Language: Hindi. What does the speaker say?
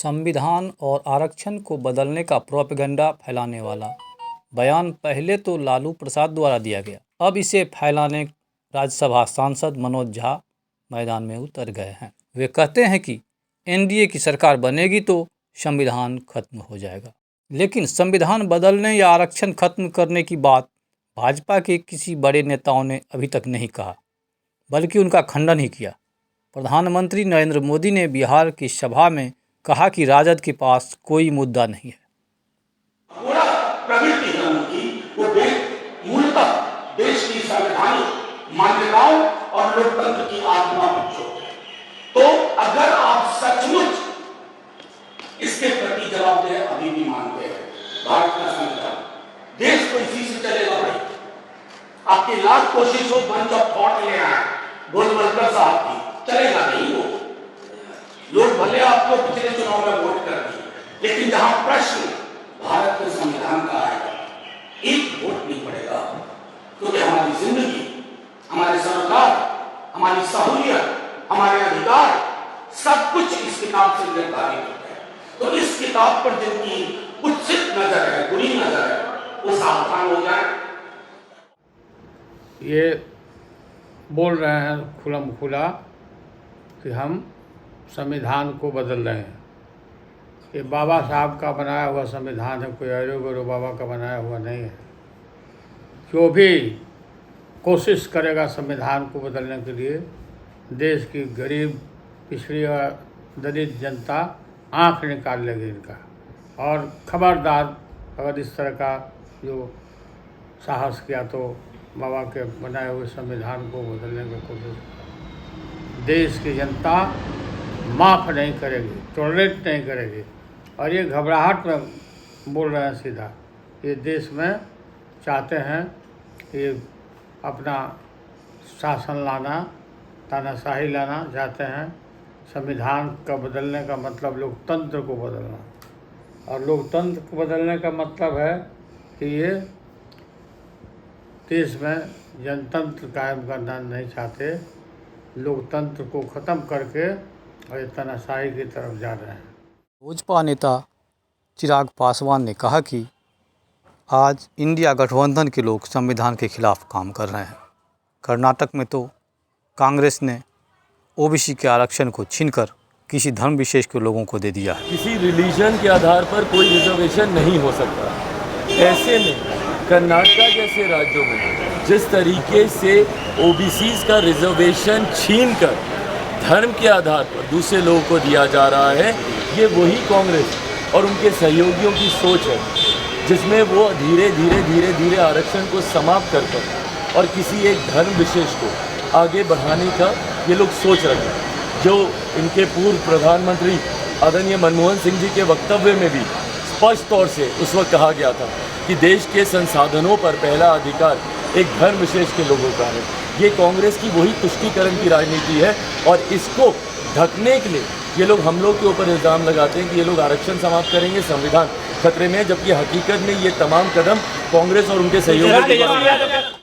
संविधान और आरक्षण को बदलने का प्रोपेगेंडा फैलाने वाला बयान पहले तो लालू प्रसाद द्वारा दिया गया, अब इसे फैलाने राज्यसभा सांसद मनोज झा मैदान में उतर गए हैं। वे कहते हैं कि एनडीए की सरकार बनेगी तो संविधान खत्म हो जाएगा, लेकिन संविधान बदलने या आरक्षण खत्म करने की बात भाजपा के किसी बड़े नेताओं ने अभी तक नहीं कहा, बल्कि उनका खंडन ही किया। प्रधानमंत्री नरेंद्र मोदी ने बिहार की सभा में कहा कि राजद के पास कोई मुद्दा नहीं है। पूरा प्रवृत्ति है उनकी, वो मूलतः देश की संवैधानिक मान्यताओं और लोकतंत्र की आत्मा पर चोट है। तो अगर आप सचमुच इसके प्रति जवाबदेह अभी भी मानते हैं, भारत का संविधान देश को इसी से चलेगा भाई। आपकी लाख कोशिश हो बंच ऑफ थॉट ले आए गोलवलकर साहब की, चलेगा नहीं वो। लोग भले आपको पिछले चुनाव में वोट कर दिए, लेकिन जहां प्रश्न भारत के संविधान का आएगा, एक वोट नहीं पड़ेगा, क्योंकि हमारी जिंदगी, हमारे सरकार, हमारी सहूलियत, हमारे अधिकार सब कुछ इस किताब से निर्धारित होता है। तो इस किताब पर जिनकी कुत्सित नजर है, बुरी नजर है, वो सावधान हो जाए। ये बोल रहे हैं खुलम खुला कि हम संविधान को बदल रहे हैं। ये बाबा साहब का बनाया हुआ संविधान है, कोई अरो गरो बाबा का बनाया हुआ नहीं है। जो भी कोशिश करेगा संविधान को बदलने के लिए, देश की गरीब पिछड़ी और दलित जनता आंख निकाल लेगी इनका। और खबरदार अगर इस तरह का जो साहस किया तो बाबा के बनाए हुए संविधान को बदलने की कोशिश, देश की जनता माफ़ नहीं करेगी, टॉलरेट नहीं करेगी। और ये घबराहट में बोल रहे हैं सीधा, ये देश में चाहते हैं कि अपना शासन लाना, तानाशाही लाना चाहते हैं। संविधान का बदलने का मतलब लोकतंत्र को बदलना, और लोकतंत्र को बदलने का मतलब है कि ये देश में जनतंत्र कायम करना नहीं चाहते, लोकतंत्र को ख़त्म करके और ये तानाशाही की तरफ जा रहे हैं। भाजपा नेता चिराग पासवान ने कहा कि आज इंडिया गठबंधन के लोग संविधान के खिलाफ काम कर रहे हैं। कर्नाटक में तो कांग्रेस ने ओबीसी के आरक्षण को छीनकर किसी धर्म विशेष के लोगों को दे दिया है। किसी रिलीजन के आधार पर कोई रिजर्वेशन नहीं हो सकता। ऐसे में कर्नाटक जैसे राज्यों में जिस तरीके से ओबीसीज का रिजर्वेशन छीनकर धर्म के आधार पर दूसरे लोगों को दिया जा रहा है, ये वही कांग्रेस और उनके सहयोगियों की सोच है, जिसमें वो धीरे धीरे आरक्षण को समाप्त कर और किसी एक धर्म विशेष को आगे बढ़ाने का ये लोग सोच रहे हैं। जो इनके पूर्व प्रधानमंत्री आदरणीय मनमोहन सिंह जी के वक्तव्य में भी स्पष्ट तौर से उस वक्त कहा गया था कि देश के संसाधनों पर पहला अधिकार एक धर्म विशेष के लोगों का है। ये कांग्रेस की वही तुष्टीकरण की राजनीति है, और इसको ढकने के लिए ये लोग हम लोग के ऊपर इल्ज़ाम लगाते हैं कि ये लोग आरक्षण समाप्त करेंगे, संविधान खतरे में है, जबकि हकीकत में ये तमाम कदम कांग्रेस और उनके सहयोगी